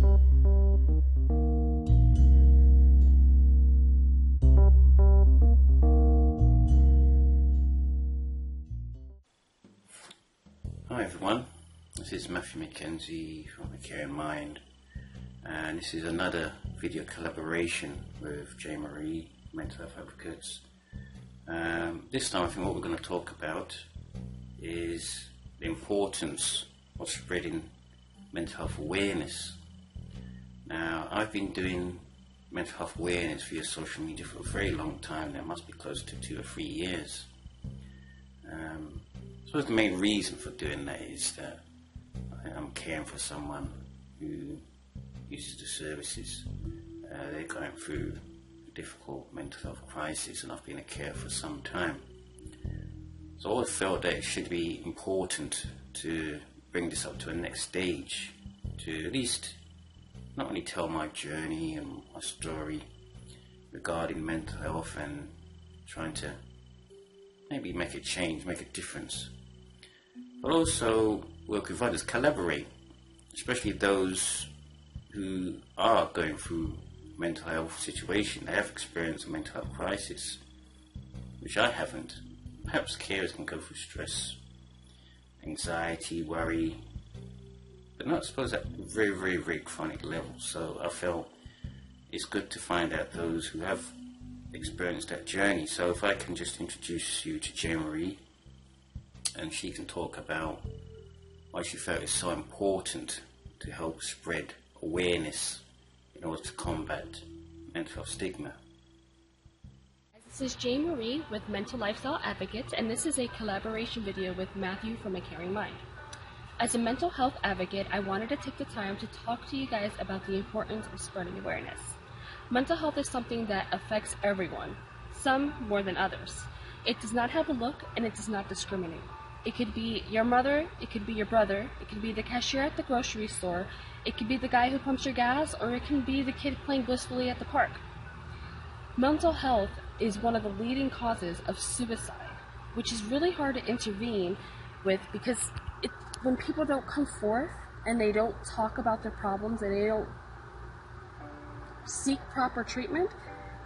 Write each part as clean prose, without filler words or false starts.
Hi everyone, this is Matthew Mackenzie from A Caring Mind, and this is another video collaboration with Jae Marie, mental health advocates. This time I think what we're going to talk about is the importance of spreading mental health awareness. Now, I've been doing mental health awareness via social media for a very long time now, must be close to 2 or 3 years. So the main reason for doing that is that I'm caring for someone who uses the services. They're going through a difficult mental health crisis, and I've been a carer for some time. So I always felt that it should be important to bring this up to a next stage, to at least not only tell my journey and my story regarding mental health and trying to maybe make a change, make a difference, but also work with others, collaborate, especially those who are going through mental health situation. They have experienced a mental health crisis, which I haven't. Perhaps carers can go through stress, anxiety, worry, but not suppose at very chronic levels. So I felt it's good to find out those who have experienced that journey. So if I can just introduce you to Jae Marie, and she can talk about why she felt it's so important to help spread awareness in order to combat mental health stigma. This is Jae Marie with Mental Lifestyle Advocates, and this is a collaboration video with Matthew from A Caring Mind. As a mental health advocate, I wanted to take the time to talk to you guys about the importance of spreading awareness. Mental health is something that affects everyone, some more than others. It does not have a look, and it does not discriminate. It could be your mother, it could be your brother, it could be the cashier at the grocery store, it could be the guy who pumps your gas, or it can be the kid playing blissfully at the park. Mental health is one of the leading causes of suicide, which is really hard to intervene with because when people don't come forth and they don't talk about their problems and they don't seek proper treatment,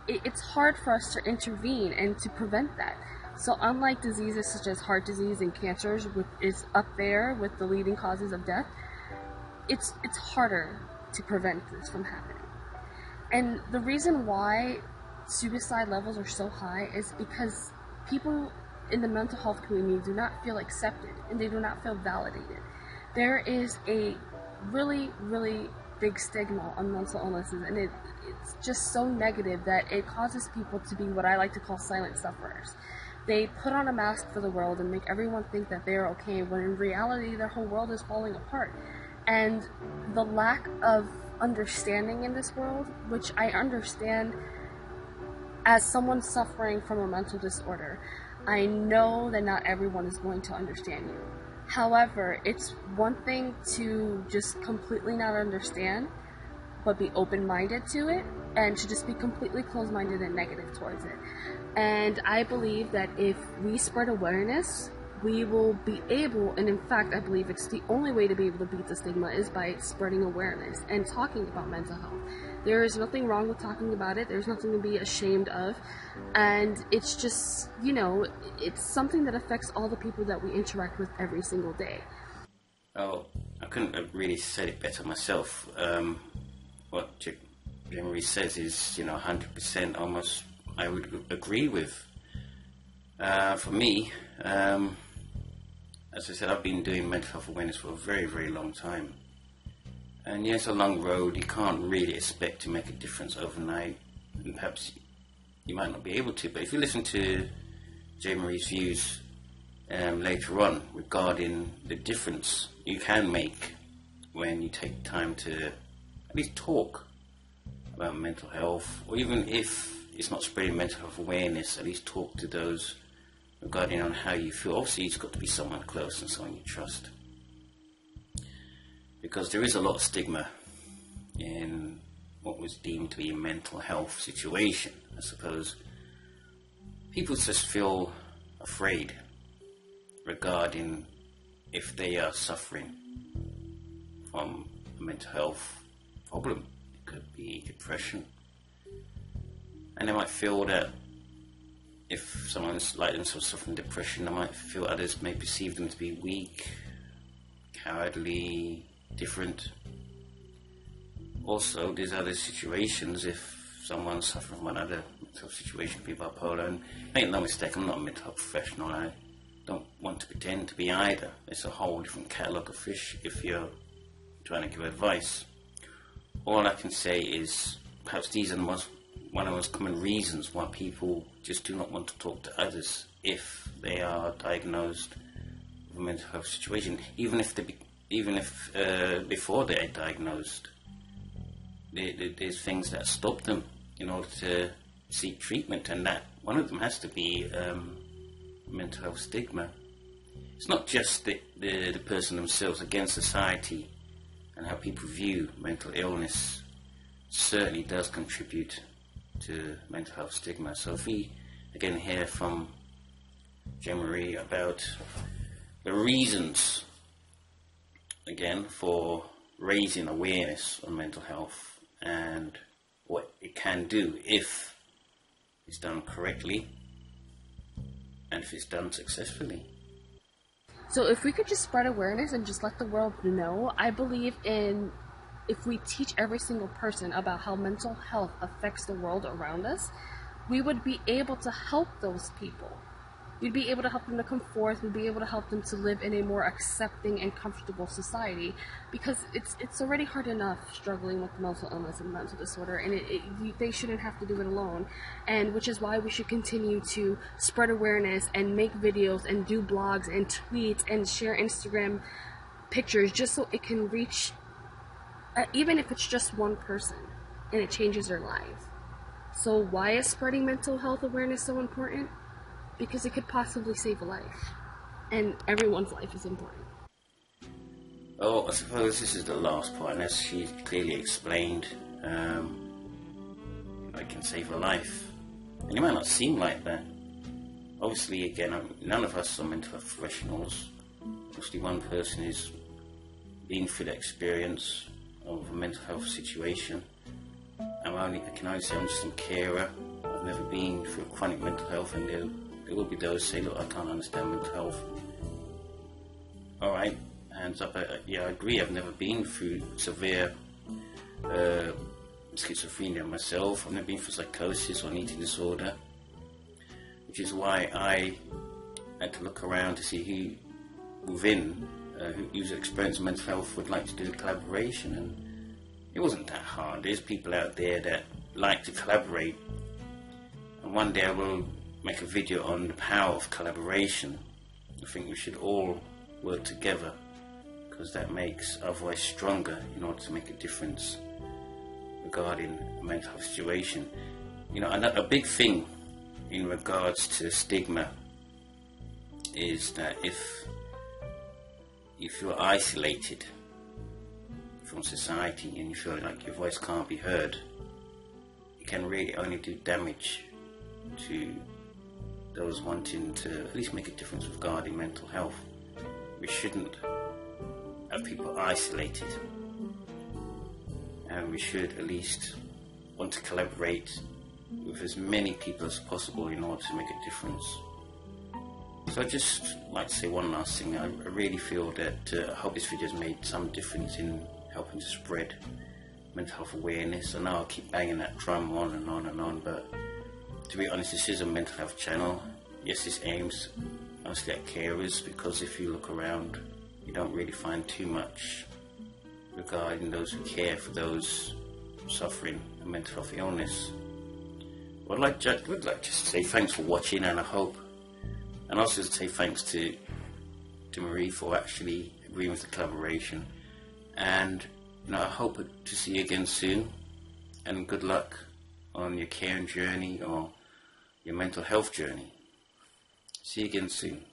it's hard for us to intervene and to prevent that. So unlike diseases such as heart disease and cancers, which is up there with the leading causes of death, it's harder to prevent this from happening. And the reason why suicide levels are so high is because people in the mental health community do not feel accepted and they do not feel validated. There is a really big stigma on mental illnesses, and it's just so negative that it causes people to be what I like to call silent sufferers. They put on a mask for the world and make everyone think that they're okay, when in reality their whole world is falling apart. And the lack of understanding in this world, which I understand as someone suffering from a mental disorder, I know that not everyone is going to understand you. However, it's one thing to just completely not understand, but be open-minded to it, and to just be completely closed-minded and negative towards it. And I believe that if we spread awareness, we will be able, and in fact I believe it's the only way to be able to beat the stigma is by spreading awareness and talking about mental health. There is nothing wrong with talking about it. There's nothing to be ashamed of. And it's just, it's something that affects all the people that we interact with every single day. Oh, I couldn't have really said it better myself. What Jae Marie says is, 100% almost I would agree with. For me, as I said, I've been doing mental health awareness for a very long time. And yes, a long road. You can't really expect to make a difference overnight, and perhaps you might not be able to. But if you listen to Jae Marie's views later on regarding the difference you can make when you take time to at least talk about mental health, or even if it's not spreading mental health awareness, at least talk to those regarding on how you feel. Obviously, it's got to be someone close and someone you trust, because there is a lot of stigma in what was deemed to be a mental health situation. I suppose people just feel afraid regarding if they are suffering from a mental health problem. It could be depression. And they might feel that if someone's like themselves suffering depression, they might feel others may perceive them to be weak, cowardly, different. Also, there's other situations if someone's suffering from another mental situation, be bipolar, and make no mistake, I'm not a mental health professional. I don't want to pretend to be either. It's a whole different catalogue of fish if you're trying to give advice. All I can say is perhaps these are one of the most common reasons why people just do not want to talk to others if they are diagnosed with a mental health situation, even if before they are diagnosed. There's things that stop them in order to seek treatment, and that one of them has to be mental health stigma. It's not just the person themselves, again, society and how people view mental illness certainly does contribute to mental health stigma. So if we again hear from Jae Marie about the reasons again for raising awareness on mental health and what it can do if it's done correctly and if it's done successfully. So if we could just spread awareness and just let the world know, I believe in if we teach every single person about how mental health affects the world around us, we would be able to help those people. We'd be able to help them to come forth. We'd be able to help them to live in a more accepting and comfortable society, because it's already hard enough struggling with mental illness and mental disorder, and they shouldn't have to do it alone. And which is why we should continue to spread awareness and make videos and do blogs and tweets and share Instagram pictures, just so it can reach, even if it's just one person, and it changes their lives. So why is spreading mental health awareness so important? Because it could possibly save a life, and everyone's life is important. Oh, I suppose this is the last point, and as she clearly explained, it can save a life. And it might not seem like that. Obviously, again, none of us are mental health professionals. Obviously, one person is being through the experience of a mental health situation. I can only say I'm just a carer. I've never been through chronic mental health, and there will be those who say, look, I can't understand mental health. Alright, hands up. Yeah, I agree, I've never been through severe schizophrenia myself. I've never been through psychosis or an eating disorder, which is why I had to look around to see who within who's experienced mental health would like to do the collaboration, and it wasn't that hard. There's people out there that like to collaborate, and one day I will make a video on the power of collaboration. I think we should all work together, because that makes our voice stronger in order to make a difference regarding a mental health situation. A big thing in regards to stigma is that if you're isolated from society and you feel like your voice can't be heard, it can really only do damage to those wanting to at least make a difference regarding mental health. We shouldn't have people isolated, and we should at least want to collaborate with as many people as possible in order to make a difference. So I'd just like to say one last thing. I really feel that I hope this video has made some difference in helping to spread mental health awareness. I know I keep banging that drum on and on and on, but to be honest, this is a mental health channel. Yes, this aims mostly at carers, because if you look around, you don't really find too much regarding those who care for those suffering a mental health illness. Would like just to say thanks for watching, and I hope, and also to say thanks to Marie for actually agreeing with the collaboration. And I hope to see you again soon, and good luck on your caring journey or your mental health journey. See you again soon.